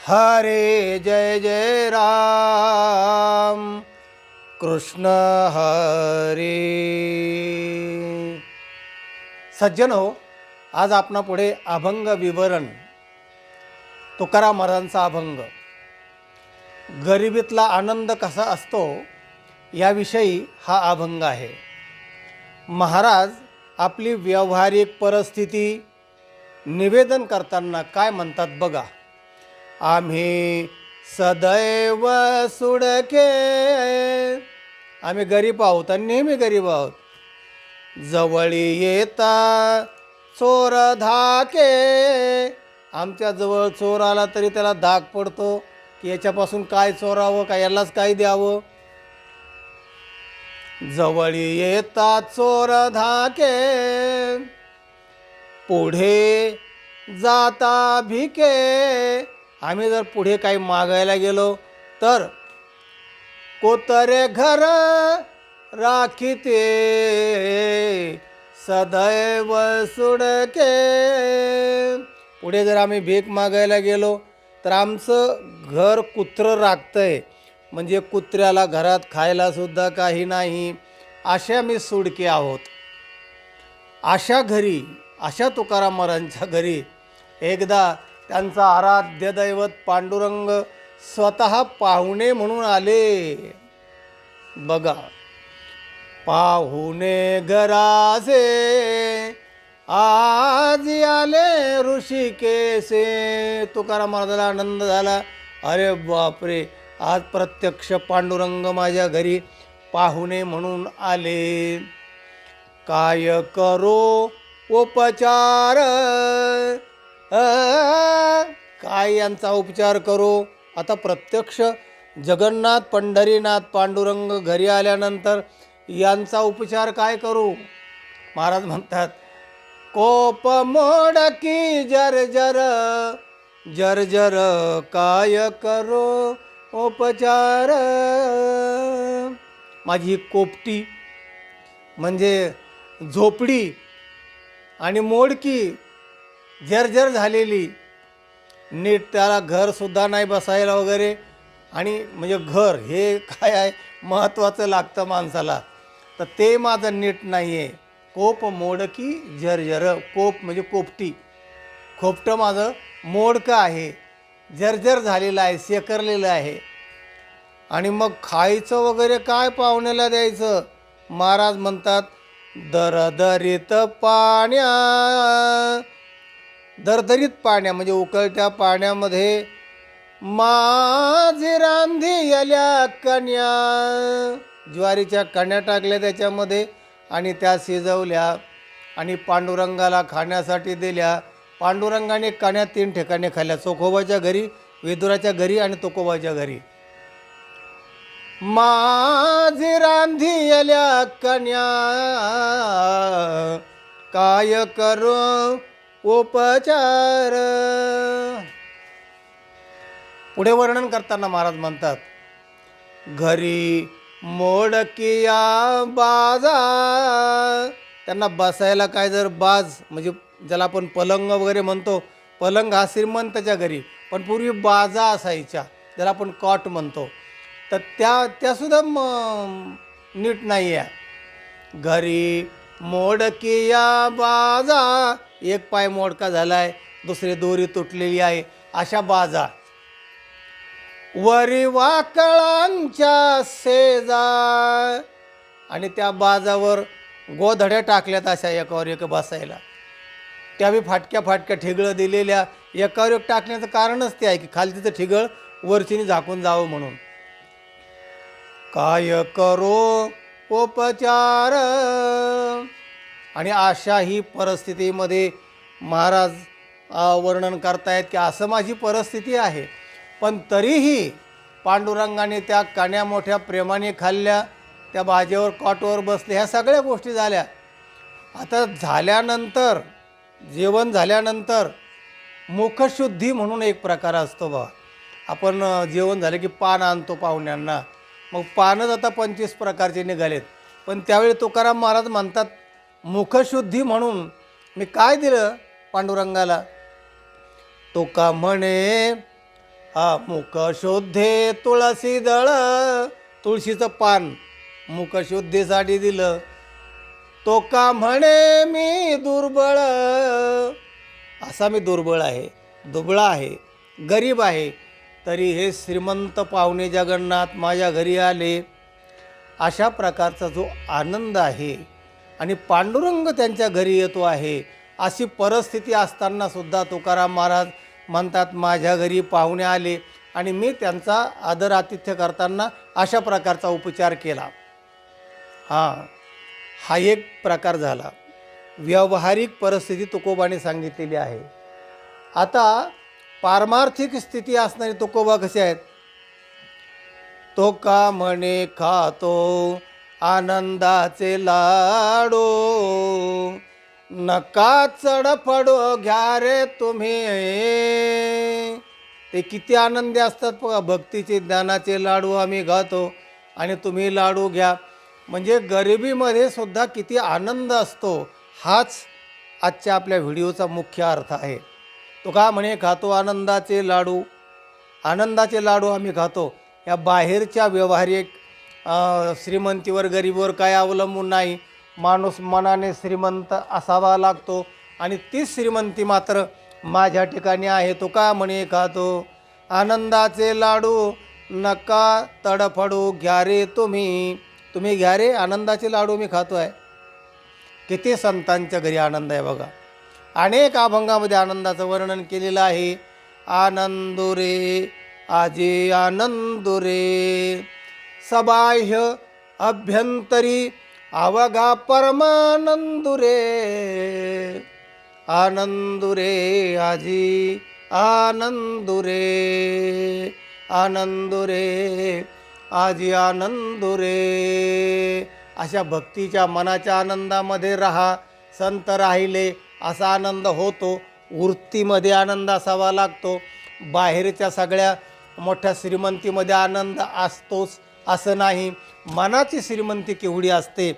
हरे जय जय राम कृष्ण हरे। सज्जन हो, आज आपणा पुढे अभंग विवरण तुकाराम महाराजांचा अभंग गरिबीतला आनंद कसा असतो याविषयी हा अभंग आहे। महाराज आपली व्यावहारिक परिस्थिती निवेदन करताना काय म्हणतात बघा। आम्ही सदैव सुडके, आम्ही गरीब आहोत आणि नेहमी गरीब आहोत। जवळी येता चोर धाके, आमच्या जवळ चोर आला तरी त्याला धाक पडतो की याच्यापासून काय चोरावं, काय यालाच काय द्यावं। जवळी येता चोर धाके, पुढे जाता भिके, आम्ही जर पुढे काही मागायला गेलो तर कोतरे घर राखीते सदैव सुडके। पुढे जर आम्ही भीक मागायला गेलो तर आमचं घर कुत्रं राखतंय, म्हणजे कुत्र्याला घरात खायला सुद्धा काही नाही, अशा मी सुडके आहोत। अशा घरी, अशा तुकाराम महाराजांच्या घरी एकदा त्यांचा आराध्य दैवत पांडुरंग स्वतः पाहुणे म्हणून आले बघा। पाहुणे घरासे आज आले ऋषिकेसे, तुकाराम महाराजाला आनंद झाला। अरे बापरे, आज प्रत्यक्ष पांडुरंग माझ्या घरी पाहुणे म्हणून आले। काय करो उपचार, काय यांचा उपचार करू। आता प्रत्यक्ष जगन्नाथ पंढरीनाथ पांडुरंग घरी आल्यानंतर यांचा उपचार काय करू। महाराज म्हणतात, कोप मोडकी जर्जर जर्जर, काय करो उपचार। माझी कोपटी म्हणजे झोपडी आणि मोडकी जर्जर झालेली, नीट त्याला घरसुद्धा नाही बसायला वगैरे, आणि म्हणजे घर हे काय आहे महत्त्वाचं लागतं माणसाला, तर ते माझं नीट नाही आहे। कोप मोडकी जर्जर, कोप म्हणजे कोपटी, खोपटं माझं मोडकं आहे, जर्जर झालेलं आहे, शेकरलेलं आहे। आणि मग खायचं वगैरे काय पाहुण्याला द्यायचं। महाराज म्हणतात, दरदरीत पाण्या, दरदरीत पाण्या म्हणजे उकळत्या पाण्यामध्ये माझी रांधी आल्या कन्या, ज्वारीच्या कण्या टाकल्या त्याच्यामध्ये आणि त्या शिजवल्या आणि पांडुरंगाला खाण्यासाठी दिल्या। पांडुरंगाने कण्या 3 ठिकाणी खाल्ल्या, चोखोबाच्या घरी, विदुराच्या घरी आणि तुकोबाच्या घरी। माझी रांधी आल्या कन्या, काय करू उपचार। पुढे वर्णन करताना महाराज म्हणतात, घरी मोडकिया बाजा, त्यांना बसायला काय जर बाज म्हणजे ज्याला आपण पलंग वगैरे म्हणतो, पलंग हा श्रीमंताच्या घरी, पण पूर्वी बाजा असायच्या ज्याला आपण कॉट म्हणतो, तर त्यासुद्धा नीट नाही आहे। घरी मोडकिया बाजा, एक पाय मोडका झाला आहे, दुसरी दोरी तुटलेली आहे, अशा बाजा। वरी वाकळांच्या सेजा, आणि त्या बाजावर गोधड्या टाकल्यात अशा एकावर एक बसायला, त्यावेळी फाटक्या फाटक्या ठिगळं दिलेल्या, एकावर एक टाकण्याचं कारणच ते आहे की खालतीचं ठिगळ वरचीने झाकून जावं म्हणून। काय करो उपचार, आणि अशाही परिस्थितीमध्ये महाराज वर्णन करतायत की असं माझी परिस्थिती आहे, पण तरीही पांडुरंगाने त्या कण्या मोठ्या प्रेमाने खाल्ल्या, त्या भाजेवर कॉटवर बसले, ह्या सगळ्या गोष्टी झाल्या। आता झाल्यानंतर, जेवण झाल्यानंतर मुखशुद्धी म्हणून एक प्रकार असतो बा। आपण जेवण झालं की पान आणतो पाहुण्यांना, मग पानच आता 25 प्रकारचे निघालेत, पण त्यावेळी तुकाराम महाराज म्हणतात, मुखशुद्धी म्हणून मी काय दिलं पांडुरंगाला। तुका म्हणे मुख शोधे तुळसी दळ, तुळशीचं पान मुख शुद्धीसाठी दिलं. तो का म्हणे मी दुर्बळ, असा मी दुर्बळ आहे, दुबळा आहे, गरीब आहे, तरी हे श्रीमंत पाहुणे जगन्नाथ माझ्या घरी आले. अशा प्रकारचा जो आनंद आहे आणि पांडुरंग त्यांच्या घरी येतो आहे, अशी परिस्थिती असताना सुद्धा तुकाराम महाराज म्हणतात माझ्या घरी पाहुणे आले आणि मी त्यांचा आदर आतिथ्य करताना अशा प्रकारचा उपचार केला. हा एक प्रकार झाला. व्यावहारिक परिस्थिती तुकोबाने सांगितलेली आहे. आता पारमार्थिक स्थिती असणारी तुकोबा कसे आहेत? तो का म्हणे खातो आनंदाचे लाडू, नका चढपडो घ्या रे तुम्ही. ते किती आनंदी असतात बघा. भक्तीचे ज्ञानाचे लाडू आम्ही खातो आणि तुम्ही लाडू घ्या. म्हणजे गरिबीमध्ये सुद्धा किती आनंद असतो, हाच आजच्या आपल्या व्हिडिओचा मुख्य अर्थ आहे. तो का म्हणे खातो आनंदाचे लाडू, आनंदाचे लाडू आम्ही खातो. या बाहेरच्या व्यवहारिक श्रीमंतीवर गरिबीवर काय अवलंबून नाही. माणूस मनाने श्रीमंत असावा लागतो आणि तीच श्रीमंती मात्र माझ्या ठिकाणी आहे. तो का म्हणे खातो आनंदाचे लाडू, नका तडफडू घ्या रे तुम्ही. तुम्ही घ्या रे, आनंदाचे लाडू मी खातो आहे. किती संतांच्या घरी आनंद आहे बघा. अनेक अभंगामध्ये आनंदाचं वर्णन केलेलं आहे. आनंदो रे आजी आनंदो रे, सबाह्य अभ्यंतरी अवघा परमानंदो रे. आनंदो रे आजी आनंदो रे, आनंदो रे आजी आनंदो रे. अशा भक्तीच्या मनाच्या आनंदामध्ये राहा. संत राहिले असा आनंद होतो. वृत्तीमध्ये आनंद असावा लागतो. बाहेरच्या सगळ्या मोठ्या श्रीमंतीमध्ये आनंद असतोच असं नाही. मनाची श्रीमंती केवढी असते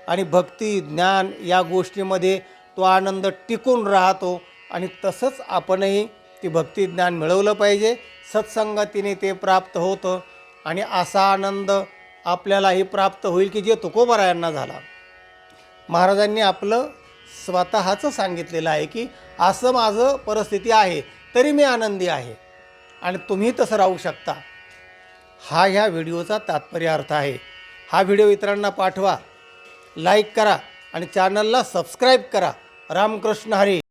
आणि भक्ती ज्ञान या गोष्टीमध्ये तो आनंद टिकून राहतो. आणि तसंच आपणही ती भक्ती ज्ञान मिळवलं पाहिजे. सत्संगतीने ते प्राप्त होतं आणि असा आनंद आपल्यालाही प्राप्त होईल की जे तुकोबारायांना झाला. महाराजांनी आपलं स्वतःचं सांगितलेलं आहे की असं माझं परिस्थिती आहे तरी मी आनंदी आहे आणि तुम्ही तसं राहू शकता. हा ह्या व्हिडिओचा तात्पर्य अर्थ आहे. हा व्हिडिओ इतरांना पाठवा, लाईक करा आणि चॅनलला सबस्क्राईब करा. रामकृष्ण हरी.